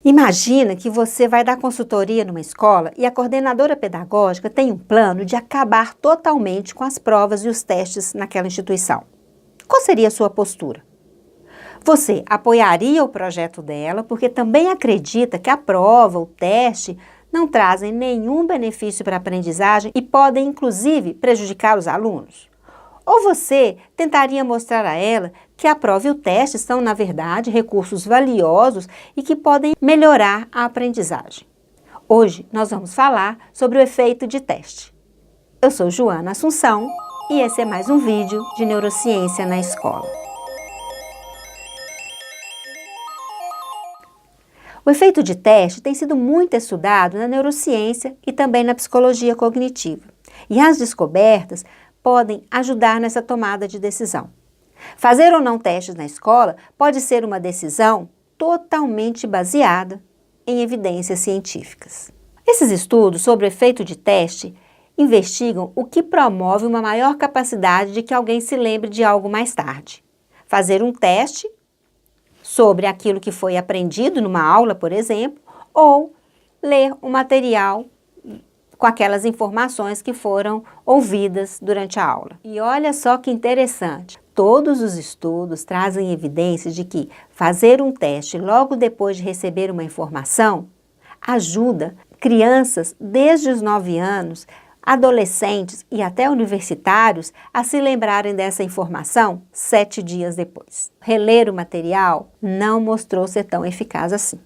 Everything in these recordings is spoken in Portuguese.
Imagina que você vai dar consultoria numa escola e a coordenadora pedagógica tem um plano de acabar totalmente com as provas e os testes naquela instituição. Qual seria a sua postura? Você apoiaria o projeto dela porque também acredita que a prova, o teste, não trazem nenhum benefício para a aprendizagem e podem, inclusive, prejudicar os alunos? Ou você tentaria mostrar a ela que a prova e o teste são, na verdade, recursos valiosos e que podem melhorar a aprendizagem? Hoje nós vamos falar sobre o efeito de teste. Eu sou Joana Assunção e esse é mais um vídeo de Neurociência na Escola. O efeito de teste tem sido muito estudado na neurociência e também na psicologia cognitiva. E as descobertas podem ajudar nessa tomada de decisão. Fazer ou não testes na escola pode ser uma decisão totalmente baseada em evidências científicas. Esses estudos sobre o efeito de teste investigam o que promove uma maior capacidade de que alguém se lembre de algo mais tarde. Fazer um teste sobre aquilo que foi aprendido numa aula, por exemplo, ou ler um material com aquelas informações que foram ouvidas durante a aula. E olha só que interessante, todos os estudos trazem evidências de que fazer um teste logo depois de receber uma informação ajuda crianças desde os 9 anos, adolescentes e até universitários a se lembrarem dessa informação 7 dias depois. Reler o material não mostrou ser tão eficaz assim.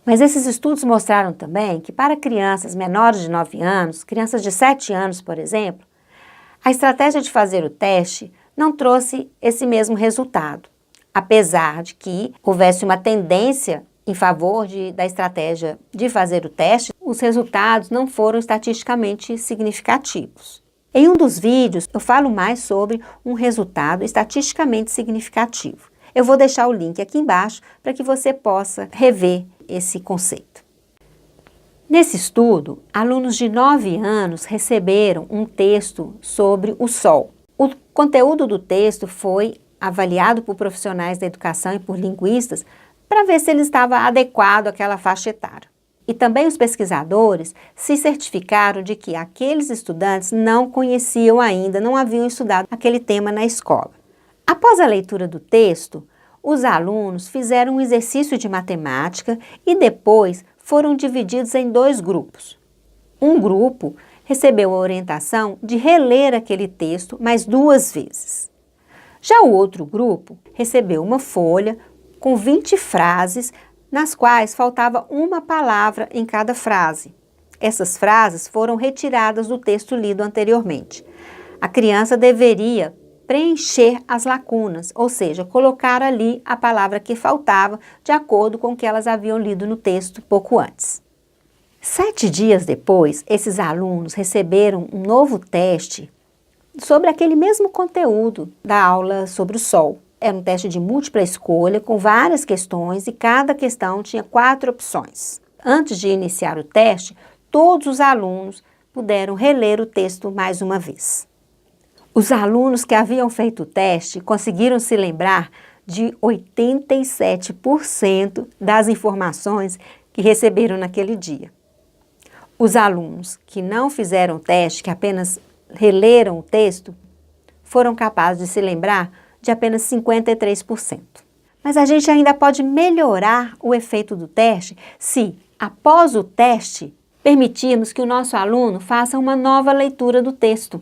Mas esses estudos mostraram também que para crianças menores de 9 anos, crianças de 7 anos, por exemplo, a estratégia de fazer o teste não trouxe esse mesmo resultado, apesar de que houvesse uma tendência em favor da estratégia de fazer o teste, os resultados não foram estatisticamente significativos. Em um dos vídeos, eu falo mais sobre um resultado estatisticamente significativo. Eu vou deixar o link aqui embaixo para que você possa rever esse conceito. Nesse estudo, alunos de 9 anos receberam um texto sobre o Sol. O conteúdo do texto foi avaliado por profissionais da educação e por linguistas para ver se ele estava adequado àquela faixa etária. E também os pesquisadores se certificaram de que aqueles estudantes não conheciam ainda, não haviam estudado aquele tema na escola. Após a leitura do texto, os alunos fizeram um exercício de matemática e depois foram divididos em 2 grupos. Um grupo recebeu a orientação de reler aquele texto mais 2 vezes. Já o outro grupo recebeu uma folha com 20 frases, nas quais faltava uma palavra em cada frase. Essas frases foram retiradas do texto lido anteriormente. A criança deveria preencher as lacunas, ou seja, colocar ali a palavra que faltava de acordo com o que elas haviam lido no texto pouco antes. 7 dias depois, esses alunos receberam um novo teste sobre aquele mesmo conteúdo da aula sobre o Sol. Era um teste de múltipla escolha com várias questões e cada questão tinha 4 opções. Antes de iniciar o teste, todos os alunos puderam reler o texto mais uma vez. Os alunos que haviam feito o teste conseguiram se lembrar de 87% das informações que receberam naquele dia. Os alunos que não fizeram o teste, que apenas releram o texto, foram capazes de se lembrar de apenas 53%. Mas a gente ainda pode melhorar o efeito do teste se, após o teste, permitirmos que o nosso aluno faça uma nova leitura do texto.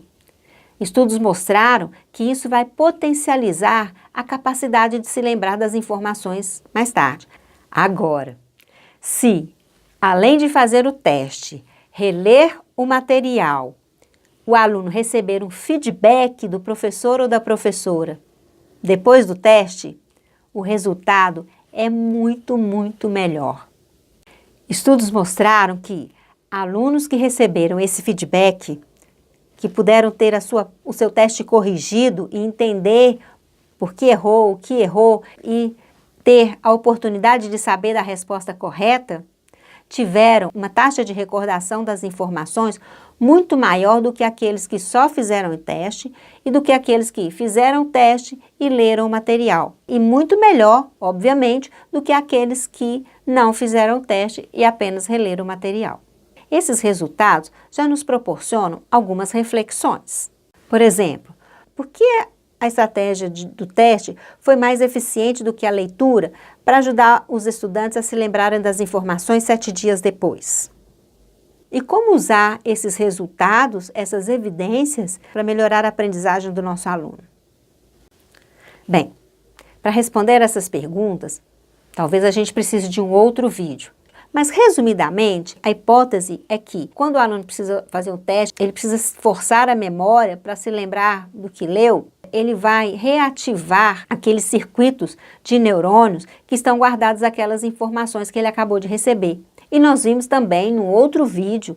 Estudos mostraram que isso vai potencializar a capacidade de se lembrar das informações mais tarde. Agora, se, além de fazer o teste, reler o material, o aluno receber um feedback do professor ou da professora, depois do teste, o resultado é muito melhor. Estudos mostraram que alunos que receberam esse feedback, que puderam ter o seu teste corrigido e entender por que errou, o que errou e ter a oportunidade de saber a resposta correta, tiveram uma taxa de recordação das informações muito maior do que aqueles que só fizeram o teste e do que aqueles que fizeram o teste e leram o material. E muito melhor, obviamente, do que aqueles que não fizeram o teste e apenas releram o material. Esses resultados já nos proporcionam algumas reflexões. Por exemplo, por que a estratégia do teste foi mais eficiente do que a leitura para ajudar os estudantes a se lembrarem das informações 7 dias depois? E como usar esses resultados, essas evidências, para melhorar a aprendizagem do nosso aluno? Bem, para responder essas perguntas, talvez a gente precise de um outro vídeo. Mas, resumidamente, a hipótese é que, quando o aluno precisa fazer um teste, ele precisa forçar a memória para se lembrar do que leu, ele vai reativar aqueles circuitos de neurônios que estão guardados aquelas informações que ele acabou de receber. E nós vimos também, no outro vídeo,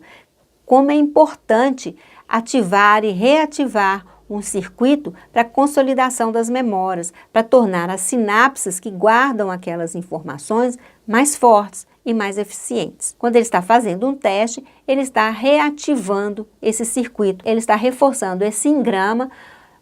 como é importante ativar e reativar um circuito para a consolidação das memórias, para tornar as sinapses que guardam aquelas informações mais fortes e mais eficientes. Quando ele está fazendo um teste, ele está reativando esse circuito, ele está reforçando esse engrama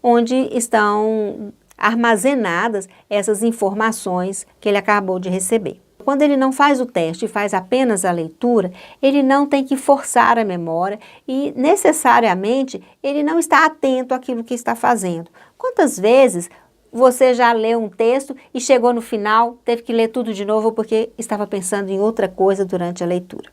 onde estão armazenadas essas informações que ele acabou de receber. Quando ele não faz o teste e faz apenas a leitura, ele não tem que forçar a memória e, necessariamente, ele não está atento àquilo que está fazendo. Quantas vezes você já leu um texto e chegou no final, teve que ler tudo de novo porque estava pensando em outra coisa durante a leitura?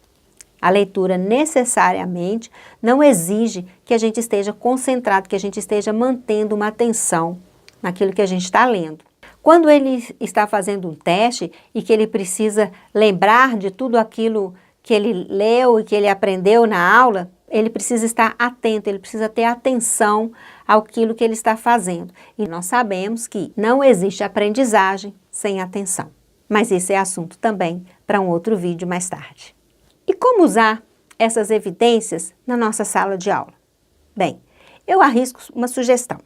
A leitura necessariamente não exige que a gente esteja concentrado, que a gente esteja mantendo uma atenção naquilo que a gente está lendo. Quando ele está fazendo um teste e que ele precisa lembrar de tudo aquilo que ele leu e que ele aprendeu na aula, ele precisa estar atento, ele precisa ter atenção àquilo que ele está fazendo. E nós sabemos que não existe aprendizagem sem atenção. Mas esse é assunto também para um outro vídeo mais tarde. E como usar essas evidências na nossa sala de aula? Bem, eu arrisco uma sugestão.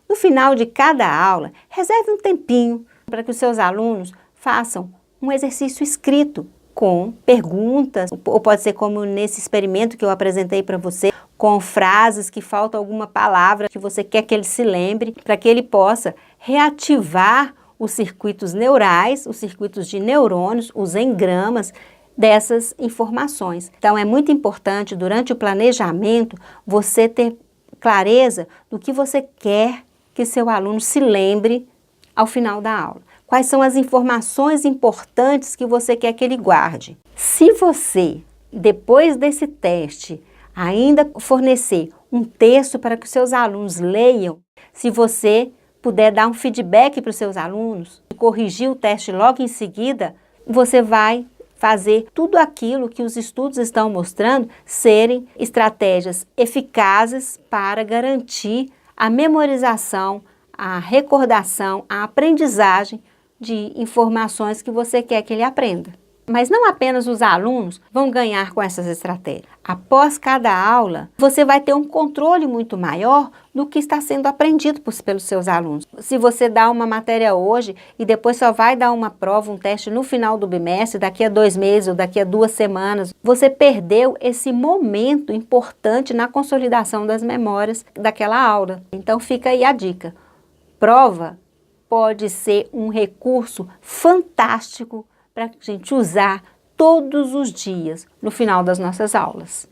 No final de cada aula, reserve um tempinho para que os seus alunos façam um exercício escrito com perguntas, ou pode ser como nesse experimento que eu apresentei para você, com frases que falta alguma palavra que você quer que ele se lembre, para que ele possa reativar os circuitos neurais, os circuitos de neurônios, os engramas dessas informações. Então, é muito importante, durante o planejamento, você ter clareza do que você quer que seu aluno se lembre ao final da aula. Quais são as informações importantes que você quer que ele guarde? Se você, depois desse teste, ainda fornecer um texto para que os seus alunos leiam, se você puder dar um feedback para os seus alunos, corrigir o teste logo em seguida, você vai fazer tudo aquilo que os estudos estão mostrando serem estratégias eficazes para garantir a memorização, a recordação, a aprendizagem de informações que você quer que ele aprenda. Mas não apenas os alunos vão ganhar com essas estratégias. Após cada aula, você vai ter um controle muito maior do que está sendo aprendido pelos seus alunos. Se você dá uma matéria hoje e depois só vai dar uma prova, um teste no final do bimestre, daqui a 2 meses ou daqui a 2 semanas, você perdeu esse momento importante na consolidação das memórias daquela aula. Então fica aí a dica. Prova pode ser um recurso fantástico para a gente usar todos os dias no final das nossas aulas.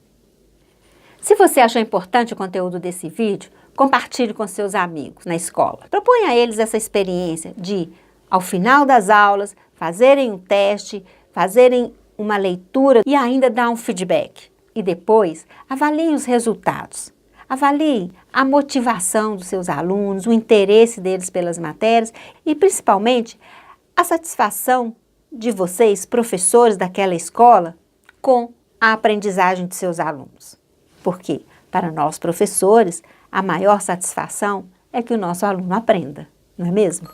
Se você achou importante o conteúdo desse vídeo, compartilhe com seus amigos na escola. Proponha a eles essa experiência de, ao final das aulas, fazerem um teste, fazerem uma leitura e ainda dar um feedback. E depois, avaliem os resultados. Avaliem a motivação dos seus alunos, o interesse deles pelas matérias e, principalmente, a satisfação de vocês, professores daquela escola, com a aprendizagem de seus alunos. Porque, para nós professores, a maior satisfação é que o nosso aluno aprenda, não é mesmo?